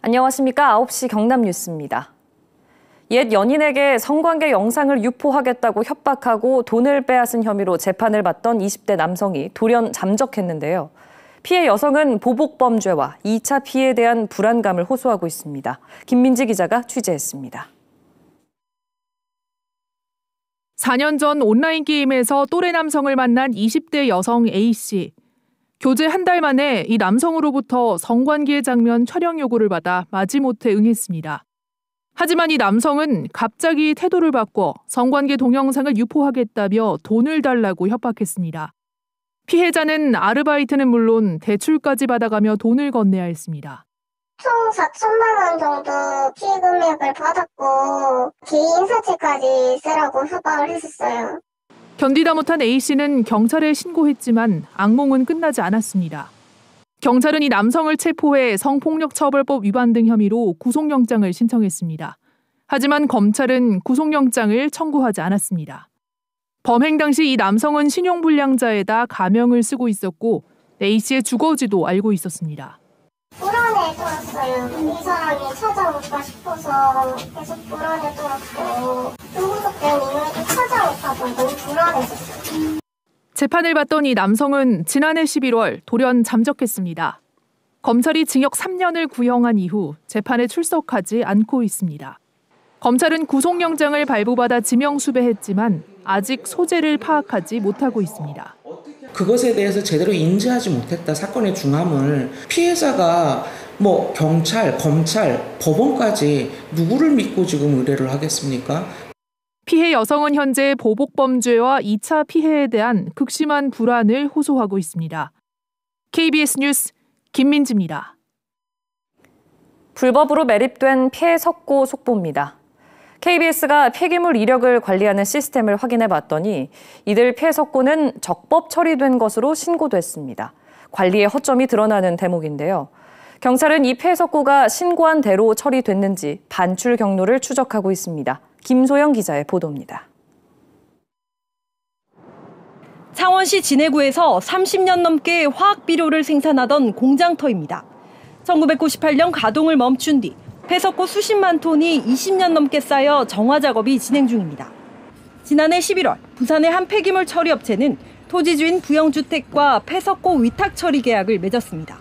안녕하십니까. 9시 경남 뉴스입니다. 옛 연인에게 성관계 영상을 유포하겠다고 협박하고 돈을 빼앗은 혐의로 재판을 받던 20대 남성이 돌연 잠적했는데요. 피해 여성은 보복범죄와 2차 피해에 대한 불안감을 호소하고 있습니다. 김민지 기자가 취재했습니다. 4년 전 온라인 게임에서 또래 남성을 만난 20대 여성 A씨. 교제 한 달 만에 이 남성으로부터 성관계 장면 촬영 요구를 받아 마지못해 응했습니다. 하지만 이 남성은 갑자기 태도를 바꿔 성관계 동영상을 유포하겠다며 돈을 달라고 협박했습니다. 피해자는 아르바이트는 물론 대출까지 받아가며 돈을 건네야 했습니다. 총 4천만 원 정도 피해 금액을 받았고 개인 사채까지 쓰라고 협박을 했었어요. 견디다 못한 A씨는 경찰에 신고했지만 악몽은 끝나지 않았습니다. 경찰은 이 남성을 체포해 성폭력처벌법 위반 등 혐의로 구속영장을 신청했습니다. 하지만 검찰은 구속영장을 청구하지 않았습니다. 범행 당시 이 남성은 신용불량자에다 가명을 쓰고 있었고 A씨의 주거지도 알고 있었습니다. 불안에 떨었어요. 이 사람이 찾아올까 싶어서 계속 불안에 떨었고 불구속된 이후에도 찾아올까봐 너무 불안했었어요. 재판을 받던 이 남성은 지난해 11월 돌연 잠적했습니다. 검찰이 징역 3년을 구형한 이후 재판에 출석하지 않고 있습니다. 검찰은 구속영장을 발부받아 지명수배했지만 아직 소재를 파악하지 못하고 있습니다. 그것에 대해서 제대로 인지하지 못했다. 사건의 중함을. 피해자가 경찰, 검찰, 법원까지 누구를 믿고 지금 의뢰를 하겠습니까? 피해 여성은 현재 보복범죄와 2차 피해에 대한 극심한 불안을 호소하고 있습니다. KBS 뉴스 김민지입니다. 불법으로 매립된 피해 석고 속보입니다. KBS가 폐기물 이력을 관리하는 시스템을 확인해 봤더니 이들 피해 석고는 적법 처리된 것으로 신고됐습니다. 관리에 허점이 드러나는 대목인데요. 경찰은 이 피해 석고가 신고한 대로 처리됐는지 반출 경로를 추적하고 있습니다. 김소영 기자의 보도입니다. 창원시 진해구에서 30년 넘게 화학비료를 생산하던 공장터입니다. 1998년 가동을 멈춘 뒤 폐석고 수십만 톤이 20년 넘게 쌓여 정화 작업이 진행 중입니다. 지난해 11월 부산의 한 폐기물 처리 업체는 토지 주인 부영주택과 폐석고 위탁 처리 계약을 맺었습니다.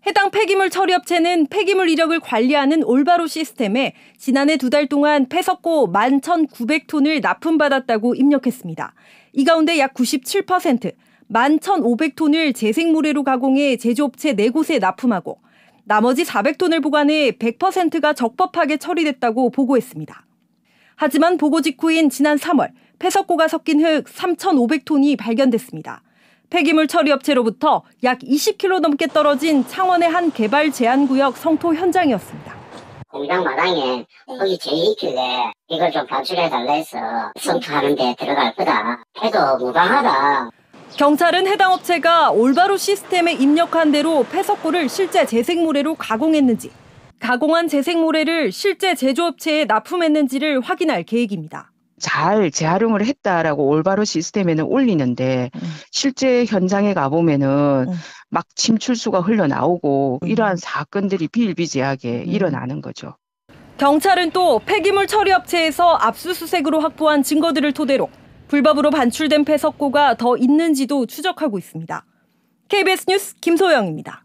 해당 폐기물 처리 업체는 폐기물 이력을 관리하는 올바로 시스템에 지난해 2달 동안 폐석고 11,900톤을 납품받았다고 입력했습니다. 이 가운데 약 97%, 11,500톤을 재생모래로 가공해 제조업체 4곳에 납품하고 나머지 400톤을 보관해 100%가 적법하게 처리됐다고 보고했습니다. 하지만 보고 직후인 지난 3월 폐석고가 섞인 흙 3,500톤이 발견됐습니다. 폐기물 처리 업체로부터 약 20km 넘게 떨어진 창원의 한 개발 제한구역 성토 현장이었습니다. 공장 마당에 흙이 제일 있길래 이걸 좀 반출해달라 해서 성토하는 데 들어갈 거다. 해도 무방하다. 경찰은 해당 업체가 올바로 시스템에 입력한 대로 폐석고를 실제 재생모래로 가공했는지, 가공한 재생모래를 실제 제조업체에 납품했는지를 확인할 계획입니다. 잘 재활용을 했다라고 올바로 시스템에는 올리는데 실제 현장에 가보면은 막 침출수가 흘러나오고 이러한 사건들이 비일비재하게 일어나는 거죠. 경찰은 또 폐기물 처리 업체에서 압수수색으로 확보한 증거들을 토대로 불법으로 반출된 폐석고가 더 있는지도 추적하고 있습니다. KBS 뉴스 김소영입니다.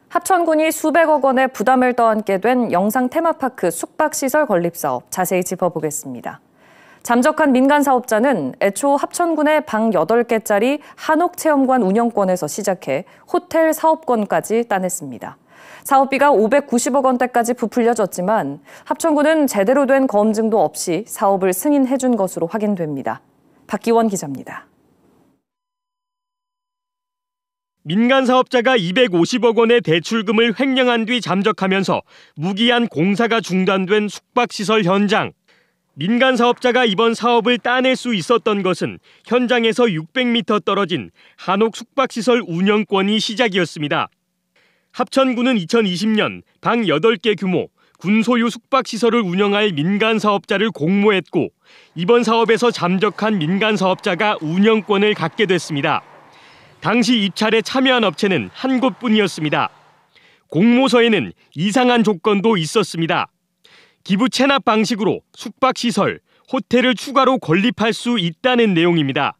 합천군이 수백억 원의 부담을 떠안게 된 영상 테마파크 숙박시설 건립사업 자세히 짚어보겠습니다. 잠적한 민간 사업자는 애초 합천군의 방 8개짜리 한옥체험관 운영권에서 시작해 호텔 사업권까지 따냈습니다. 사업비가 590억 원대까지 부풀려졌지만 합천군은 제대로 된 검증도 없이 사업을 승인해준 것으로 확인됩니다. 박기원 기자입니다. 민간 사업자가 250억 원의 대출금을 횡령한 뒤 잠적하면서 무기한 공사가 중단된 숙박시설 현장. 민간 사업자가 이번 사업을 따낼 수 있었던 것은 현장에서 600m 떨어진 한옥 숙박시설 운영권이 시작이었습니다. 합천군은 2020년 방 8개 규모 군 소유 숙박시설을 운영할 민간 사업자를 공모했고 이번 사업에서 잠적한 민간 사업자가 운영권을 갖게 됐습니다. 당시 입찰에 참여한 업체는 한 곳뿐이었습니다. 공모서에는 이상한 조건도 있었습니다. 기부 체납 방식으로 숙박시설, 호텔을 추가로 건립할 수 있다는 내용입니다.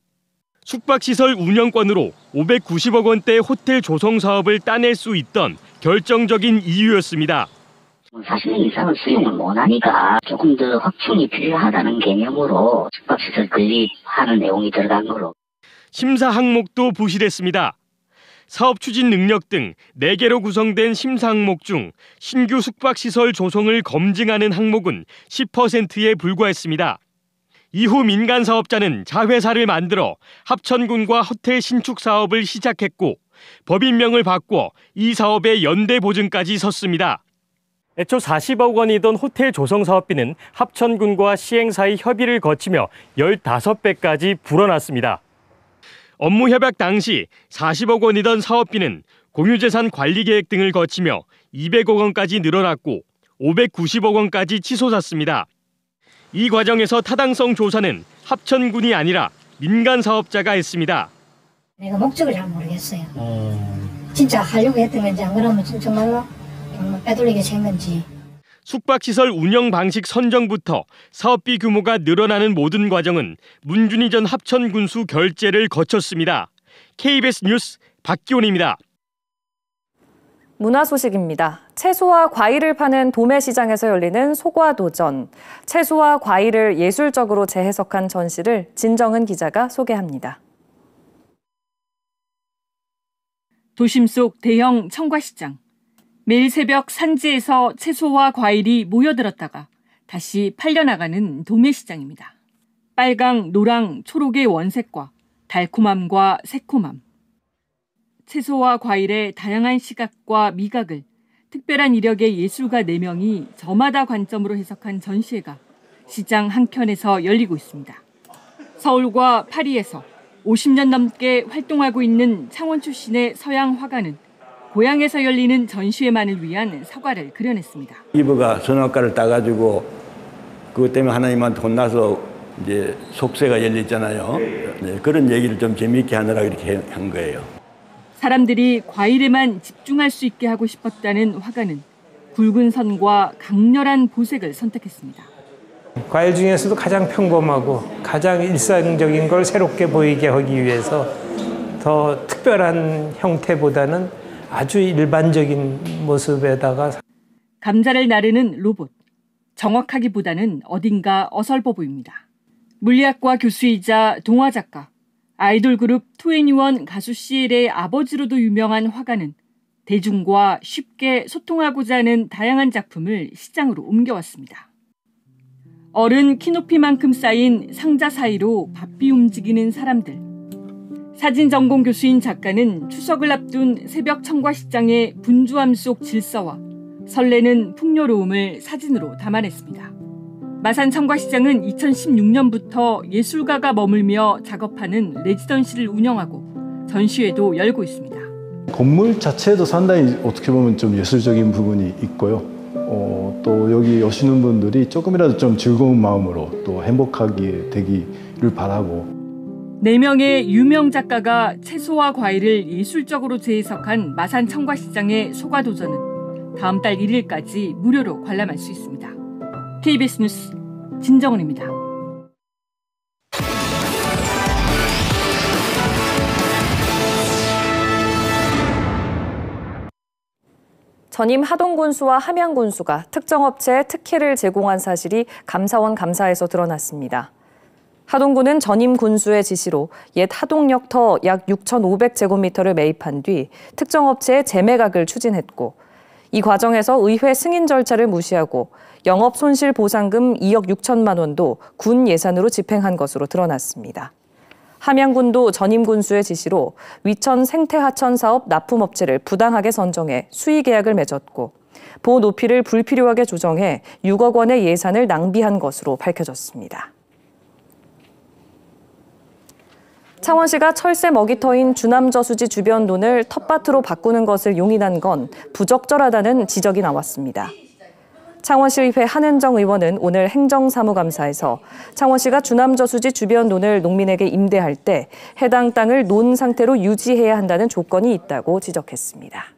숙박시설 운영권으로 590억 원대 호텔 조성 사업을 따낼 수 있던 결정적인 이유였습니다. 40년 이상은 수용을 못하니까 조금 더 확충이 필요하다는 개념으로 숙박시설 건립하는 내용이 들어간 거로. 심사 항목도 부실했습니다. 사업 추진 능력 등 4개로 구성된 심사 항목 중 신규 숙박시설 조성을 검증하는 항목은 10%에 불과했습니다. 이후 민간 사업자는 자회사를 만들어 합천군과 호텔 신축 사업을 시작했고 법인명을 바꿔 이 사업의 연대 보증까지 섰습니다. 애초 40억 원이던 호텔 조성 사업비는 합천군과 시행사의 협의를 거치며 15배까지 불어났습니다. 업무 협약 당시 40억 원이던 사업비는 공유재산 관리계획 등을 거치며 200억 원까지 늘어났고 590억 원까지 치솟았습니다. 이 과정에서 타당성 조사는 합천군이 아니라 민간 사업자가 했습니다. 내가 목적을 잘 모르겠어요. 진짜 하려고 했던 건지 안 그러면 정말로 빼돌리게 된 건지. 숙박시설 운영 방식 선정부터 사업비 규모가 늘어나는 모든 과정은 문준희 전 합천군수 결재를 거쳤습니다. KBS 뉴스 박기온입니다. 문화 소식입니다. 채소와 과일을 파는 도매시장에서 열리는 소과도전. 채소와 과일을 예술적으로 재해석한 전시를 진정은 기자가 소개합니다. 도심 속 대형 청과시장. 매일 새벽 산지에서 채소와 과일이 모여들었다가 다시 팔려나가는 도매시장입니다. 빨강, 노랑, 초록의 원색과 달콤함과 새콤함. 채소와 과일의 다양한 시각과 미각을 특별한 이력의 예술가 4명이 저마다 관점으로 해석한 전시회가 시장 한켠에서 열리고 있습니다. 서울과 파리에서 50년 넘게 활동하고 있는 창원 출신의 서양 화가는 고향에서 열리는 전시회만을 위한 서가를 그려냈습니다. 이브가 선악과를 따가지고 그것 때문에 하나님한테 혼나서 이제 속세가 열렸잖아요. 네, 그런 얘기를 좀 재미있게 하느라 이렇게 한 거예요. 사람들이 과일에만 집중할 수 있게 하고 싶었다는 화가는 굵은 선과 강렬한 보색을 선택했습니다. 과일 중에서도 가장 평범하고 가장 일상적인 걸 새롭게 보이게 하기 위해서 더 특별한 형태보다는 아주 일반적인 모습에다가 감자를 나르는 로봇. 정확하기보다는 어딘가 어설퍼 보입니다. 물리학과 교수이자 동화작가, 아이돌 그룹 2NE1 가수 CL의 아버지로도 유명한 화가는 대중과 쉽게 소통하고자 하는 다양한 작품을 시장으로 옮겨왔습니다. 어른 키높이만큼 쌓인 상자 사이로 바삐 움직이는 사람들. 사진 전공 교수인 작가는 추석을 앞둔 새벽 청과시장의 분주함 속 질서와 설레는 풍요로움을 사진으로 담아냈습니다. 마산 청과시장은 2016년부터 예술가가 머물며 작업하는 레지던시를 운영하고 전시회도 열고 있습니다. 건물 자체도 상당히 어떻게 보면 좀 예술적인 부분이 있고요. 또 여기 오시는 분들이 조금이라도 좀 즐거운 마음으로 또 행복하게 되기를 바라고. 4명의 유명 작가가 채소와 과일을 예술적으로 재해석한 마산 청과시장의 소과도전은 다음 달 1일까지 무료로 관람할 수 있습니다. KBS 뉴스 진정은입니다. 전임 하동군수와 함양군수가 특정 업체에 특혜를 제공한 사실이 감사원 감사에서 드러났습니다. 하동군은 전임 군수의 지시로 옛 하동역터 약 6,500제곱미터를 매입한 뒤 특정 업체에 재매각을 추진했고 이 과정에서 의회 승인 절차를 무시하고 영업 손실 보상금 2억 6천만 원도 군 예산으로 집행한 것으로 드러났습니다. 함양군도 전임 군수의 지시로 위천 생태하천 사업 납품업체를 부당하게 선정해 수의계약을 맺었고 보호 높이를 불필요하게 조정해 6억 원의 예산을 낭비한 것으로 밝혀졌습니다. 창원시가 철새 먹이터인 주남저수지 주변 논을 텃밭으로 바꾸는 것을 용인한 건 부적절하다는 지적이 나왔습니다. 창원시의회 한은정 의원은 오늘 행정사무감사에서 창원시가 주남저수지 주변 논을 농민에게 임대할 때 해당 땅을 논 상태로 유지해야 한다는 조건이 있다고 지적했습니다.